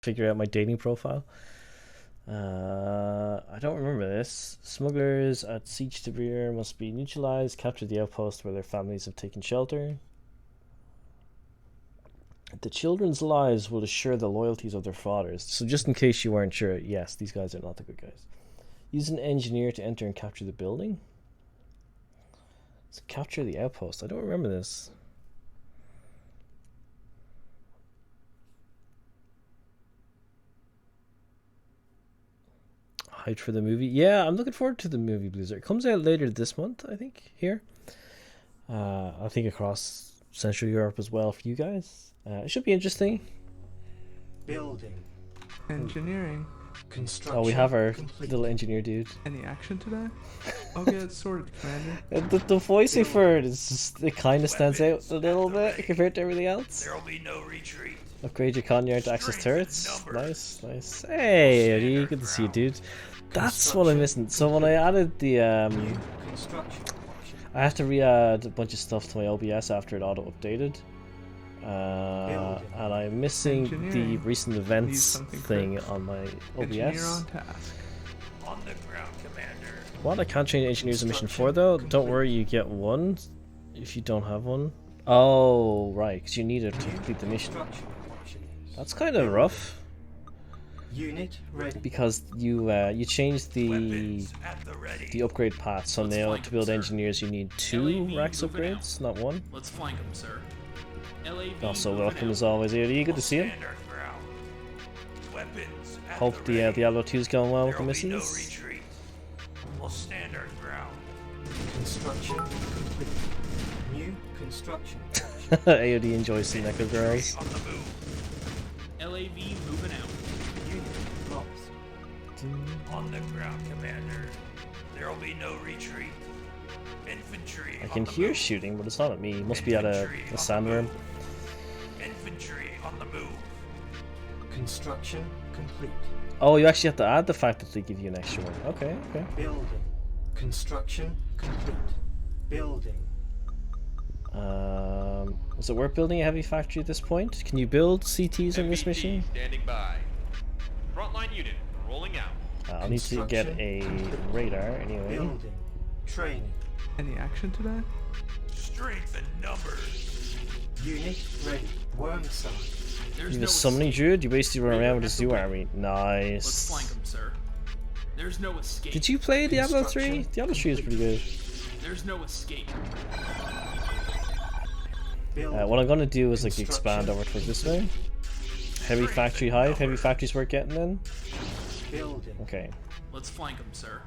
figure out my dating profile. I don't remember this. Smugglers at Siege de Beer must be neutralized. Capture the outpost where their families have taken shelter. The children's lives will assure the loyalties of their fathers. So just in case you weren't sure, yes, these guys are not the good guys. Use an engineer to enter and capture the building. So capture the outpost. I don't remember this. Hyped for the movie. Yeah, I'm looking forward to the movie Blizzard. It comes out later this month, I think, here. I think across Central Europe as well for you guys. It should be interesting. Building. Engineering. Construction. Oh, we have our complete. little engineer dude. Any action today? I'll get it sorted, Commander. The voicing for it is just, it kind of stands out a little bit compared to everything else. There'll be no retreat. Upgrade your Conyard to access turrets. Nice, nice. Hey, Eddie, good to see you, dude. That's what I'm missing. So when I added the Construction. I have to re-add a bunch of stuff to my OBS after it auto-updated. And I'm missing the Engineering. recent Need events something thing quick. on my Engineer OBS. on task. On the ground, Commander. What? I can't change engineers in mission 4 though? Don't worry, you get one if you don't have one. Oh, right, because you need it to complete the mission. Construction options. That's kind of rough Unit ready. because you changed the Weapons at the ready. upgrade path. So Let's now flank to them, build sir. engineers, you need 2 LAV racks moving upgrades, not 1. Let's flank him, sir. LAV Also, moving welcome out. as always, Eddie. Good to We'll see you. stand our ground. Weapons at Hope the the ready. Diablo 2 is going well with the There'll be no missions. retreat. We'll stand our ground. Construction complete. New construction. AOD enjoys some Echo Girls. On the move. LAV moving out. Unit lost. On the ground, Commander. There'll be no retreat. Infantry. I on can the hear move. shooting, but it's not at me. It must be at a sandworm. Infantry on the move. Construction complete. Oh, you actually have to add the fact that they give you an extra one. Okay, okay. Building. Construction complete. Building. Is it worth building a heavy factory at this point? Can you build CTs in this mission? Standing by. Frontline unit rolling out. I'll need to get a radar anyway. Building. Training. Any action today? Strength in numbers. Unit ready. Worm size. There's You no have a summoning druid? You basically run around with a zoo army. Let's flank Nice. him, sir. There's no escape. Did you play Diablo 3? Diablo 3 is pretty good. There's no escape. Building. What I'm gonna do is like expand over towards this way. Heavy factory hive. Heavy factory's worth getting then. Building. Okay. Let's flank him, sir.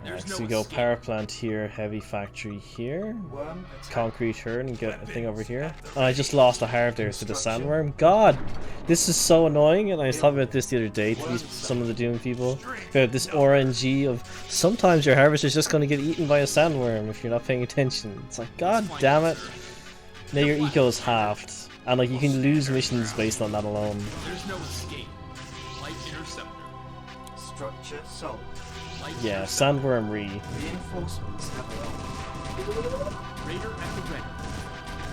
Alright, There's so no we go escape. power plant here, heavy factory here, Worm attack. concrete here, and get a thing over here. And I just lost a heart there to the sandworm. God, this is so annoying. And I was talking about this the other day to some of the Dune people about this RNG of sometimes your harvester's just going to get eaten by a sandworm if you're not paying attention. It's like, God damn it. Now your eco is halved, and like you can lose missions based on that alone. There's no escape. Light interceptor. Structure sold. Light Yeah, interceptor. sandworm re. Reinforcements have arrived. Raider at the ready.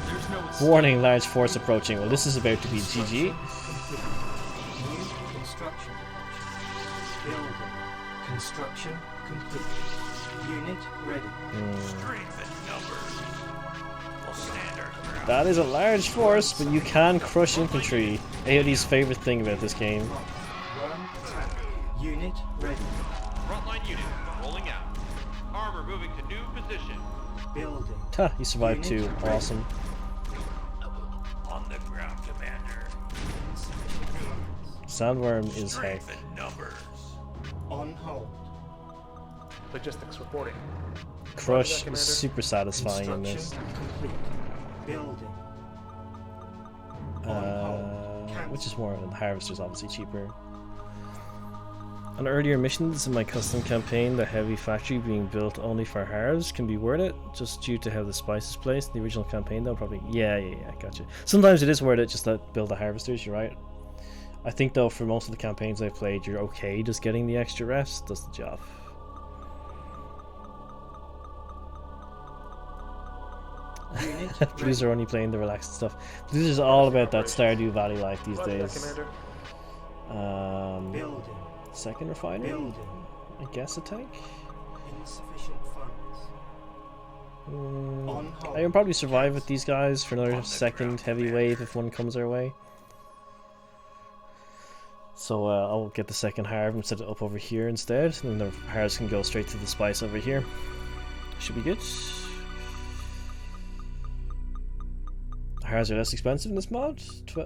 There's no escape. Warning, large force approaching. Well, this is about to be GG. Complete. New construction options. Building. Construction complete. Unit ready. Strength in numbers. We'll stand our ground. That is a large force, but you can crush infantry. AOD's favorite thing about this game. Worm attack. Unit ready. Frontline unit rolling out. Armor moving to new position. Building. Ha, he survived too. Unit ready. Awesome. On the ground, Commander. Sandworm is heck. Strength in numbers. On hold. Logistics reporting. Crush is super satisfying in this. Construction complete. Building. Which is more, and Harvester's obviously cheaper. On earlier missions in my custom campaign, the heavy factory being built only for halves can be worth it, just due to how the spice is placed. In the original campaign though, probably, yeah, gotcha. Sometimes it is worth it just to build the harvesters, you're right. I think though, for most of the campaigns I've played, you're okay just getting the extra rest, does the job. Unit Blues are only playing the relaxed stuff. Blues is all about that Stardew Valley life these Roger that, days. Commander. Second refinery? Building. I guess a tank? Insufficient funds. On hold. I can probably survive with these guys for another second heavy wave if one comes our way. So I'll get the second harv and set it up over here instead, and then the harvs can go straight to the spice over here. Should be good. Harvs are less expensive in this mod.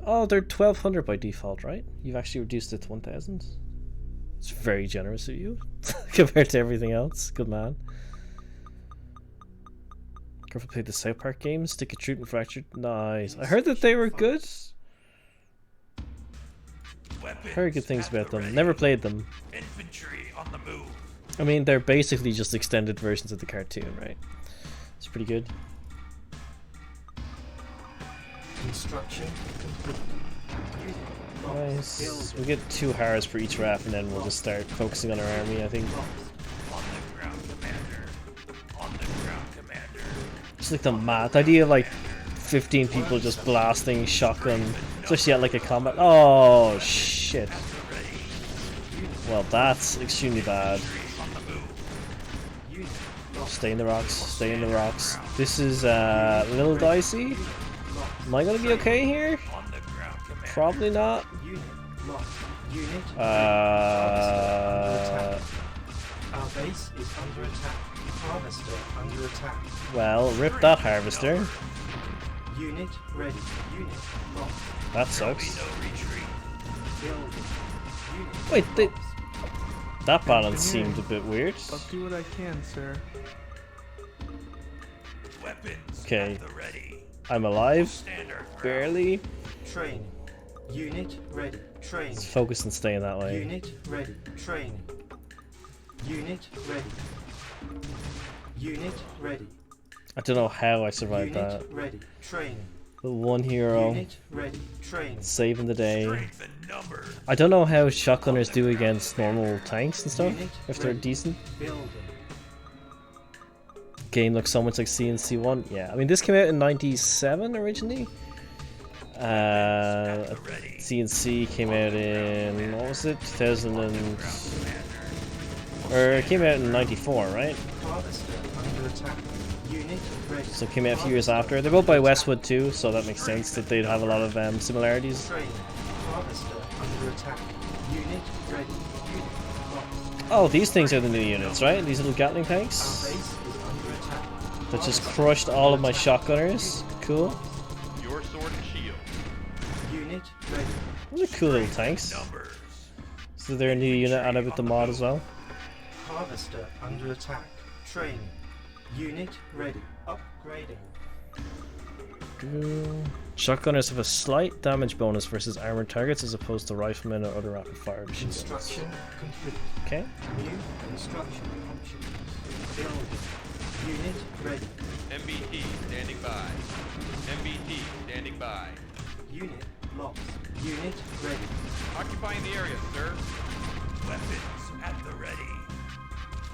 Oh, they're 1200 by default, right? You've actually reduced it to 1000. It's very generous of you compared to everything else. Good man. Careful, played the South Park games. Stick a Truth and Fractured. Nice. I heard that they were good. Heard good things about them. Never played them. Infantry on the move. I mean, they're basically just extended versions of the cartoon, right? It's pretty good. Construction complete. Nice. We'll get 2 harvs for each RAF and then we'll just start focusing on our army, I think. On the ground, Commander. On the ground, Commander. Just like the mad idea of like 15 people just blasting shotgun, especially at like a combat. Oh shit. Well, that's extremely bad. Stay in the rocks, stay in the rocks. This is a little dicey. Am I gonna be okay here? Probably not. Our base is under attack. Harvester under attack. Well, rip that harvester. Unit ready. Unit lost. That sucks. Building. Unit Wait, lost. that balance seemed a bit weird. I'll do what I can, sir. Weapons Okay. at the ready. I'm alive. Standard ground. Barely. Training. Unit ready. Training. Let's focus on staying that way. Unit ready. Training. Unit ready. Unit ready. I don't know how I survived Unit that. ready. Training. The one hero Unit ready. Training. saving the day. Strength and numbers. I don't know how shotgunners do against normal tanks and stuff, Unit if they're ready. decent. Building. Game looks so much like CNC1. Yeah, I mean this came out in 97 originally. CNC came out in, what was it, 2000 and... Or it came out in 94, right? Harvester under attack. Unit ready. So it came out a few years after. They're built by Westwood too, so that makes sense that they'd have a lot of similarities. Training. Harvester under attack. Unit ready. Unit lost. Oh, these things are the new units, right? These little Gatling Our tanks base is under attack. that just crushed all of my shotgunners. Cool. Your sword and shield. Unit ready. Those are cool little tanks. Numbers. So they're a new unit added with the mod as well. Harvester under attack. Training. Unit ready. Upgrading. Shotgunners have a slight damage bonus versus armored targets as opposed to riflemen or other rapid fire machine guns. Construction complete. Okay. New construction options. Building. Unit ready. MBT standing by. MBT standing by. Unit lost. Unit ready. Occupying the area, sir. Weapons at the ready.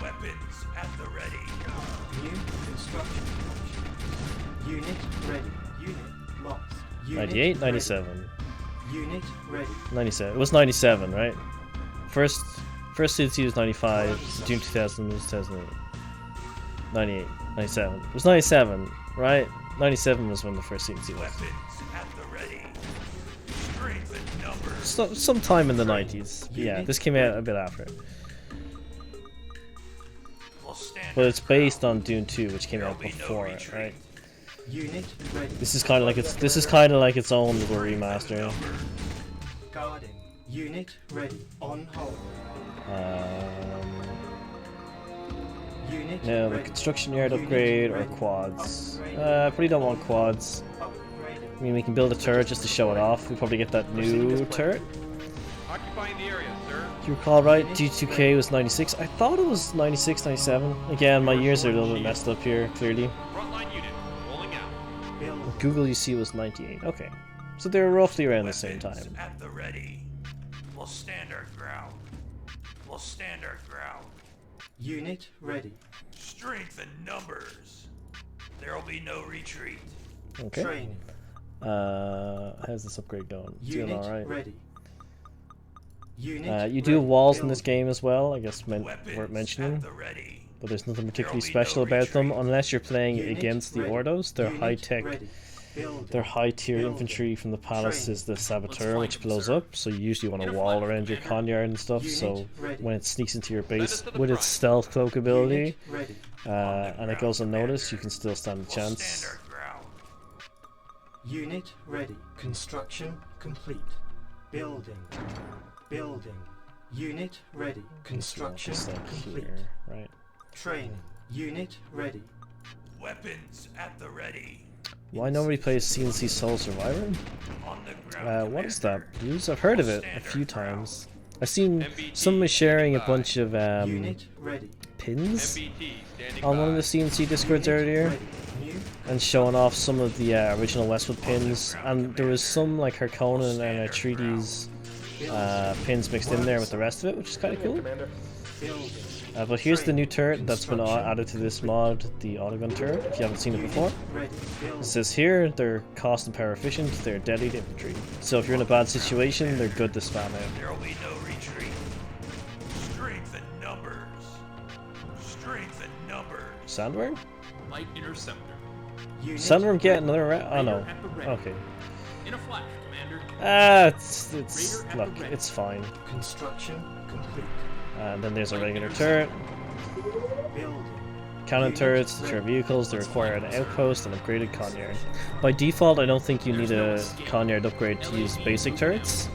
Weapons at the ready. New construction options. Unit ready. Unit lost. Unit 98, ready. 97. Unit ready. 97. It was 97, right? First CNC was 95. Dune 2000 was 2008. 98, 97. It was 97, right? 97 was when the first CNC was. Weapons at the ready. Strength and numbers. Sometime in the 90s. Yeah, this came out a bit after it. Will stand But it's based on Dune 2, which came There'll out be no before it, retreat. right? Unit ready. This is kind of like its own little remaster. Guarding. Unit ready. On hold. Unit Now the ready. construction yard Unit upgrade or ready. quads. Upgrading. Probably don't want quads. Upgrading. I mean, we can build a turret just to show it off. We probably get that new turret. Occupying the area, sir. If you recall right, G2K was 96. I thought it was 96, 97. Again, my years are a little bit messed up here, clearly. Frontline unit rolling out. Build. Google UC was 98. Okay. So they were roughly around the same Weapons time. at the ready. We'll stand our ground. We'll stand our ground. Unit ready. Strength and numbers. There'll be no retreat. Okay. Training. How's this upgrade going? Doing Unit alright. ready. Unit You do have ready. walls in this Building. game as well, I guess worth Weapons mentioning. at the ready. But there's nothing particularly There'll be special no about them retreat. unless you're playing Unit against the ready. Ordos. They're Unit high tech. ready. Building. They're high tier Building. infantry from the palace is the Saboteur, flank which them, blows sir. up, so you usually want In a a wall flank, around your Commander. conyard and stuff, Unit so ready. when it sneaks into your us base to the with front. its stealth cloak ability, Unit ready. and it goes unnoticed, you can still stand a We'll chance. stand our ground. Unit ready. Construction complete. Building. Building. Unit ready. Construction Just like complete. here, right? Training. Unit ready. Weapons at the ready. Why nobody plays CNC Soul Survivor? On the ground. What is that? News? I've heard of it a few times. I've seen MBT someone sharing a standing by. bunch of Unit ready. pins MBT standing on one of by. the CNC discords Unit earlier, ready. New and showing off some of the original Westwood pins, and there was some like Harkonnen and Atreides pins mixed in there with the rest of it, which is kind of cool. Commander. building. But here's the new turret that's been added to this mod, the autogun turret, if you haven't seen it before. Ready. Building. It says here, they're cost and power efficient, they're deadly to infantry. So if you're in a bad situation, they're good to spam out. There will be no retreat. Strength in numbers. Strength in numbers. Sandworm? Light interceptor. Unit Sandworm get ready. another round? Oh no. Raider at the ready. Okay. In a flash, Commander. It's Raider at look, the ready. it's fine. Construction complete. And then there's a regular turret. Building. Cannon turrets, deter vehicles, they require an outpost and upgraded conyard. By default, I don't think you need a conyard upgrade to use basic turrets.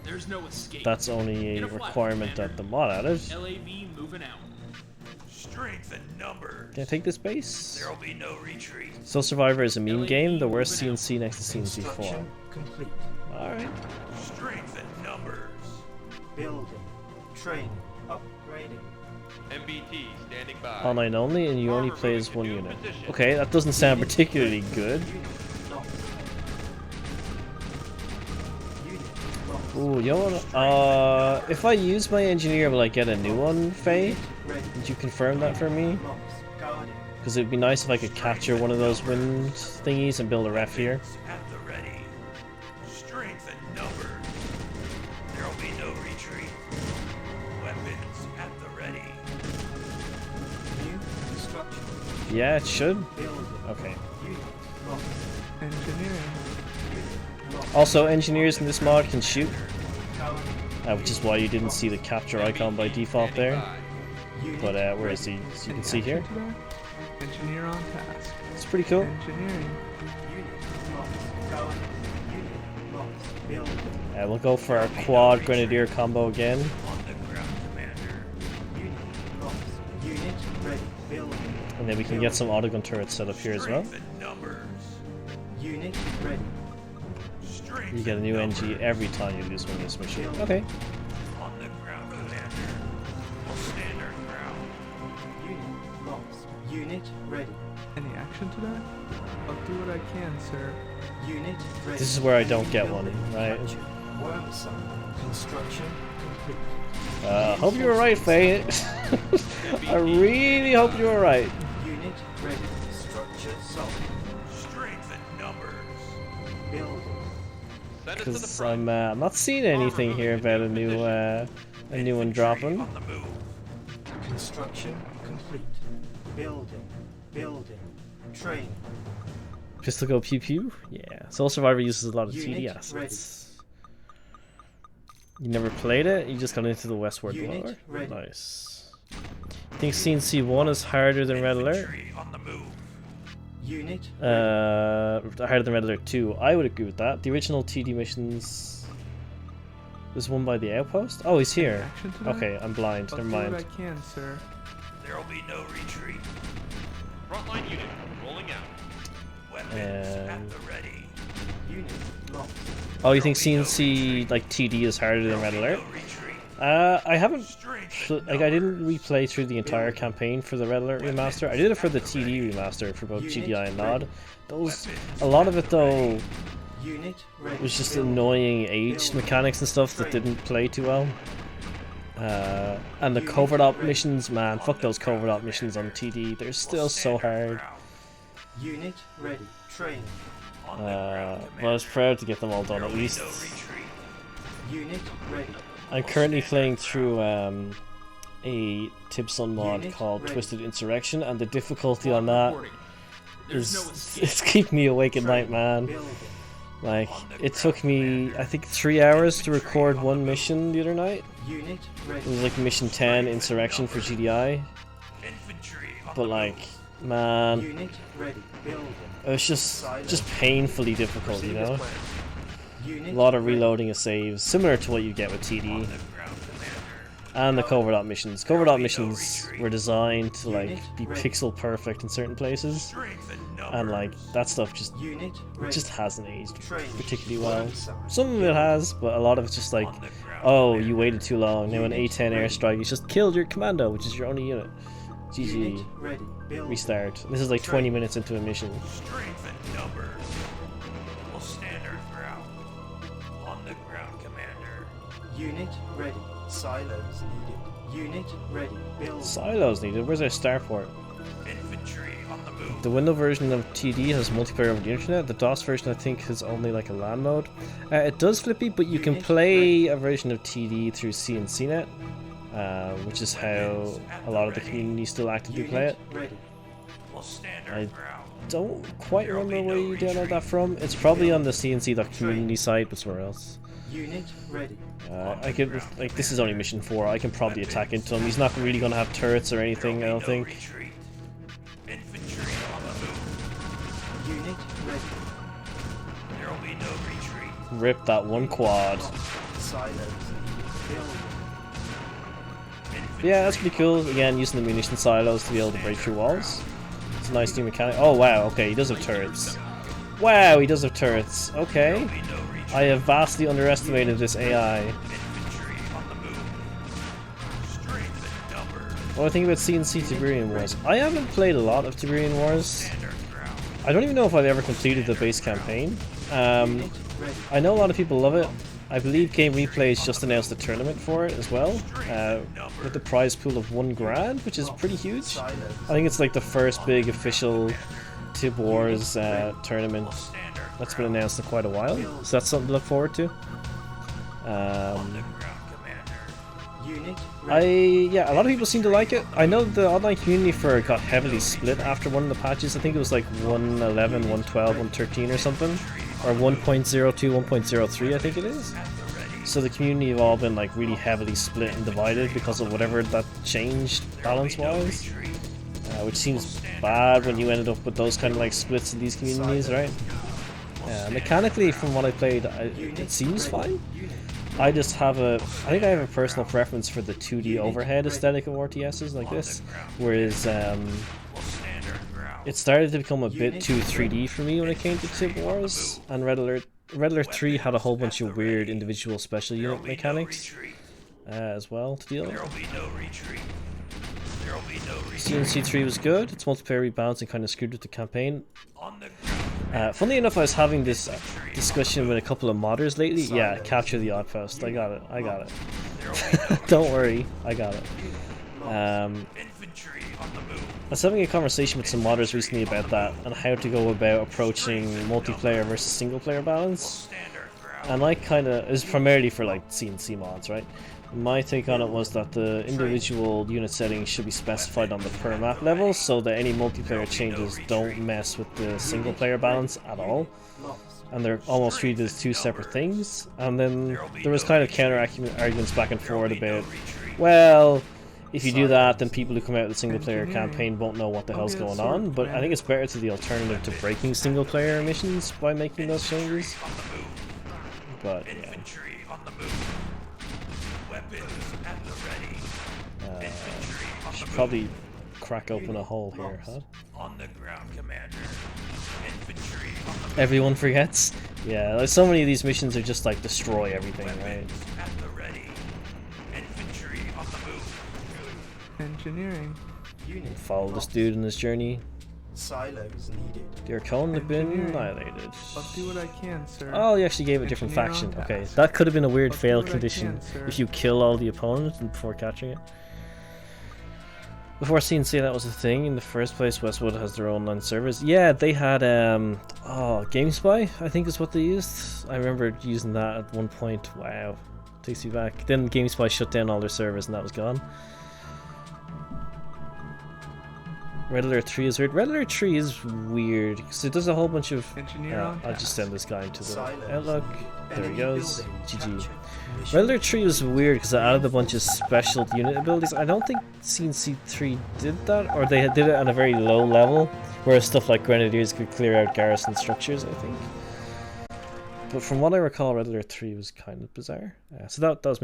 There's no escape. That's only a requirement that the mod added. LAV moving out. Strength in numbers. Can I take this base? There will be no retreat. Soul Survivor is a meme game, the worst CNC next to CNC4. Construction complete. Alright. Strength in numbers. Building. Training. Upgrading. MBT standing by. Online only, and you only Armor play moving as to one new unit. position. Okay, that doesn't sound particularly good. Unit lost. Unit lost. Ooh, you know what? If I use my engineer, will I get a new one, Faye? Ready. Did you confirm that for me? Lost. Guarding. Because it would be nice if I could capture one of those wind thingies and build a ref here. At the ready. Strength in numbers. There will be no retreat. Weapons at the ready. New construction. Yeah, it should. Building. Okay. Unit lost. Engineering. Unit lost. Also, engineers in this mod can shoot, Guarding. which is why you didn't see the capture icon by default Standing there. by. Unit But where is he? So you can see here. Today? Engineer on task. It's pretty cool. Engineering. Unit lost. Guarding. Unit lost. Building. We'll go for our quad grenadier combo again. On the ground, Commander. Unit lost. Unit ready. Building. And then we can get some autogun turrets set up here as well. Strength in numbers. Unit ready. Strength You get a in new numbers. NG every time you lose one of this mission. Okay. On the ground, Commander. We'll stand our ground. Unit lost. Unit ready. Any action today? I'll do what I can, sir. Unit ready. This is where I don't get one, Building right? captured. Wormsite. Construction complete. Hope you were right, Faye. I really hope you were right. Unit ready. Structure solid. Strength in numbers. Building. Send us to the Because front. I'm not seeing anything here about a new one dropping. On the move. Construction complete. Building. Building. Training. Pistol go pew pew? Yeah. Soul Survivor uses a lot of TD Unit assets. You never played it? You just got into the Westward Unit Lore? ready. Nice. Think CNC1 is harder than Red Alert? Infantry on the move. Unit ready. Harder than Red Alert 2. I would agree with that. The original TD missions was won by the Outpost? Oh, he's here. Action today? Okay, I'm blind. I'll Never do what I mind. can, sir. There will be no retreat. Frontline unit rolling out. Weapons Um, at the ready. Unit lost. Oh, you think CNC like TD is harder than Red Alert? No retreat. I haven't. Strength in Like, I didn't replay through the entire campaign for the Red Alert remaster. I did it for the TD remaster for both GDI and NOD. A lot of it though Unit ready. was just Building. annoying aged mechanics and stuff that didn't play too well. And the covert op missions, man, fuck those covert op missions on TD. They're still so hard. Unit ready. Training. On the ground, But I was proud to get them all done at least. no retreat. Unit ready. I'm currently playing through a Tibson mod Unit called ready. Twisted Insurrection, and the difficulty on that Reporting. There's no is escape. it's keeping me awake at night, man. Building. Like, it took me, I think, 3 hours to record one mission the other night. Unit It ready. was like mission 10, Insurrection for GDI. Infantry on But the like, man, Unit ready. Building. it was just painfully difficult, you Proceed as know? planned. Unit A lot of ready. reloading of saves, similar to what you get with TD. ground commander. And the covert op missions. Covert op missions were designed to like be pixel perfect in certain places. Strength and numbers. And like, that stuff just Unit ready. just hasn't aged Train. particularly well. One side. Some of it has, but a lot of it's just like, On the ground oh, commander. you waited too long. Now an A10 airstrike, you just killed your commando, which is your only unit. Unit GG. ready. Building. Restart. This is like 20 minutes into a mission. Strength and numbers. We'll stand our ground. On the ground, commander. Unit ready. Silos needed. Unit ready. Building. Silos needed. Where's our starport? Infantry on the move. The Windows version of TD has multiplayer over the internet. The DOS version, I think, has only like a LAN mode. It does flippy, but you can play a version of TD through CNCnet, which is how a lot of the community still actively play Unit it. ready. We'll stand our I ground. don't quite remember where you download that from. It's probably on the CNC.community site, but somewhere else. Unit ready. I could, like, this is only mission 4. I can probably attack into him. He's not really going to have turrets or anything, I don't think. Retreat. Infantry on the move. Unit ready. There will be no retreat. Rip that one quad. Silos needed. Building. Yeah, that's pretty cool. Again, using the munition silos to be able to break through walls. It's a nice new mechanic. Oh wow, okay, he does have turrets. Wow, he does have turrets. Okay. There will be no retreat. I have vastly underestimated this AI. Infantry on the move. Strength and numbers. What I think about CNC Tiberian Wars. I haven't played a lot of Tiberian Wars. Stand our ground. I don't even know if I've ever completed the base campaign. Unit ready. I know a lot of people love it. I believe Game Replays just announced a tournament for it as well, with the prize pool of $1,000, which is pretty huge. Silos. I think it's like the first big official Tib Wars tournament Stand our that's been announced in quite a while, so that's something to look forward to. ground, commander. Unit I ready. yeah, a lot of people seem to like it. I know the online community for it got heavily split after one of the patches. I think it was like 1.11, 1.12, 1.13 or something, or 1.02, 1.03. I think it is. So the community have all been like really heavily split and divided because of whatever that changed balance-wise, which seems bad when you ended up with those kind of like splits in these communities, right? Mechanically, from what I played, it seems fine. I just have I think I have a personal preference for the 2D overhead aesthetic of RTSs like this, whereas it started to become a bit too 3D for me when it came to Tib Wars, and Red Alert 3 had a whole bunch of weird individual special unit mechanics as well to deal with. There will be no retreat. There will be no retreat. CNC3 was good, its multiplayer rebalancing kind of screwed with the campaign. On the ground. Funnily enough, I was having this discussion with a couple of modders lately. Yeah, capture the outpost. I got it. There will be no Don't worry, I got it. infantry on the move. I was having a conversation with some modders recently about that and how to go about approaching multiplayer versus single player balance. Stand our ground. And I kind of, it was primarily for like CNC mods, right? My take on it was that the individual unit settings should be specified on the per map level so that any multiplayer changes don't mess with the single player balance at all. And they're almost treated as two separate things. And then there was kind of counter arguments back and forth about, well, if you do that, then people who come out of the single player campaign won't know what the hell's going on. But I think it's better to the alternative to breaking single player missions by making those changes. But yeah. Infantry on the move. Weapons at the ready. Infantry on the Should move. probably crack open a hole here, huh? On the ground, commander. Infantry on the move. Everyone forgets. Yeah, like so many of these missions are just like destroy everything, right? Weapons at the ready. Infantry on the move. Engineering. Unit Follow this dude in his journey. Silos needed. The Archon have been Engineering. annihilated. I'll do what I can, sir. Oh, you actually gave a different Engineer on faction. Okay, task. that could have been a weird I'll do fail what I condition can, sir. if you kill all the opponents before catching it. Before CNC, that was a thing in the first place. Westwood has their own online servers. Yeah, they had GameSpy, I think is what they used. I remember using that at one point. Wow, Takes me back. Then GameSpy shut down all their servers and that was gone. Red Alert 3 is weird. Red Alert 3 is weird because it does a whole bunch of... Engineer on I'll just send this guy into the Silos. Outlook. There he Enemy goes. building GG. captured. Mission Red Alert 3 was weird because it added a bunch of special unit abilities. I don't think CNC3 did that, or they did it on a very low level, whereas stuff like Grenadiers could clear out garrison structures, I think. But from what I recall, Red Alert 3 was kind of bizarre. So that was my